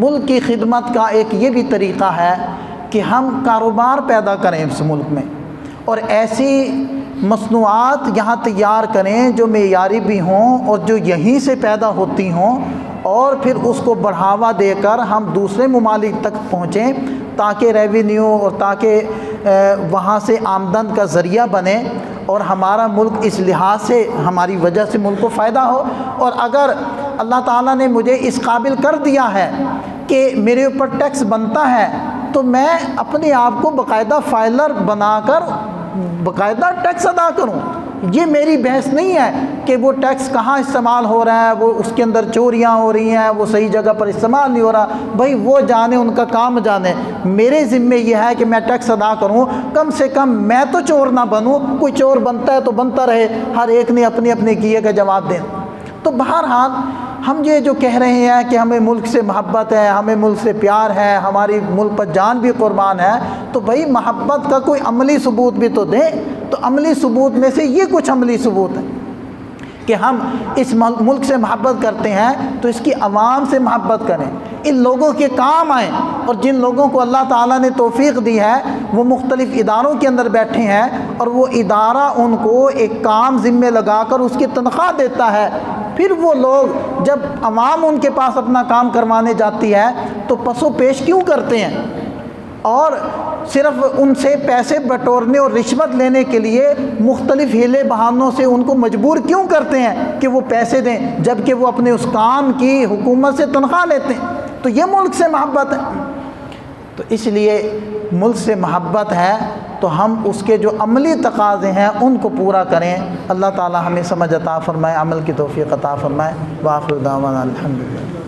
ملک کی خدمت کا ایک یہ بھی طریقہ ہے کہ ہم کاروبار پیدا کریں اس ملک میں، اور ایسی مصنوعات یہاں تیار کریں جو معیاری بھی ہوں اور جو یہیں سے پیدا ہوتی ہوں، اور پھر اس کو بڑھاوا دے کر ہم دوسرے ممالک تک پہنچیں تاکہ ریونیو اور تاکہ وہاں سے آمدن کا ذریعہ بنے، اور ہمارا ملک اس لحاظ سے ہماری وجہ سے ملک کو فائدہ ہو۔ اور اگر اللہ تعالیٰ نے مجھے اس قابل کر دیا ہے کہ میرے اوپر ٹیکس بنتا ہے، تو میں اپنے آپ کو باقاعدہ فائلر بنا کر باقاعدہ ٹیکس ادا کروں۔ یہ میری بحث نہیں ہے کہ وہ ٹیکس کہاں استعمال ہو رہا ہے، وہ اس کے اندر چوریاں ہو رہی ہیں، وہ صحیح جگہ پر استعمال نہیں ہو رہا، بھائی وہ جانے، ان کا کام جانے۔ میرے ذمے یہ ہے کہ میں ٹیکس ادا کروں، کم سے کم میں تو چور نہ بنوں، کوئی چور بنتا ہے تو بنتا رہے، ہر ایک نے اپنے اپنے کیے کا جواب دیں۔ تو بہرحال ہم یہ جو کہہ رہے ہیں کہ ہمیں ملک سے محبت ہے، ہمیں ملک سے پیار ہے، ہماری ملک پر جان بھی قربان ہے، تو بھائی محبت کا کوئی عملی ثبوت بھی تو دیں۔ تو عملی ثبوت میں سے یہ کچھ عملی ثبوت ہے کہ ہم اس ملک سے محبت کرتے ہیں تو اس کی عوام سے محبت کریں، ان لوگوں کے کام آئیں، اور جن لوگوں کو اللہ تعالیٰ نے توفیق دی ہے وہ مختلف اداروں کے اندر بیٹھے ہیں، اور وہ ادارہ ان کو ایک کام ذمے لگا کر اس کی تنخواہ دیتا ہے، پھر وہ لوگ جب عوام ان کے پاس اپنا کام کروانے جاتی ہے تو پس و پیش کیوں کرتے ہیں، اور صرف ان سے پیسے بٹورنے اور رشوت لینے کے لیے مختلف ہیلے بہانوں سے ان کو مجبور کیوں کرتے ہیں کہ وہ پیسے دیں، جبکہ وہ اپنے اس کام کی حکومت سے تنخواہ لیتے ہیں۔ تو یہ ملک سے محبت ہے۔ تو اس لیے ملک سے محبت ہے تو ہم اس کے جو عملی تقاضے ہیں ان کو پورا کریں۔ اللہ تعالی ہمیں سمجھ عطا فرمائے، عمل کی توفیق عطا فرمائے۔ وآخر دعوانا الحمدللہ۔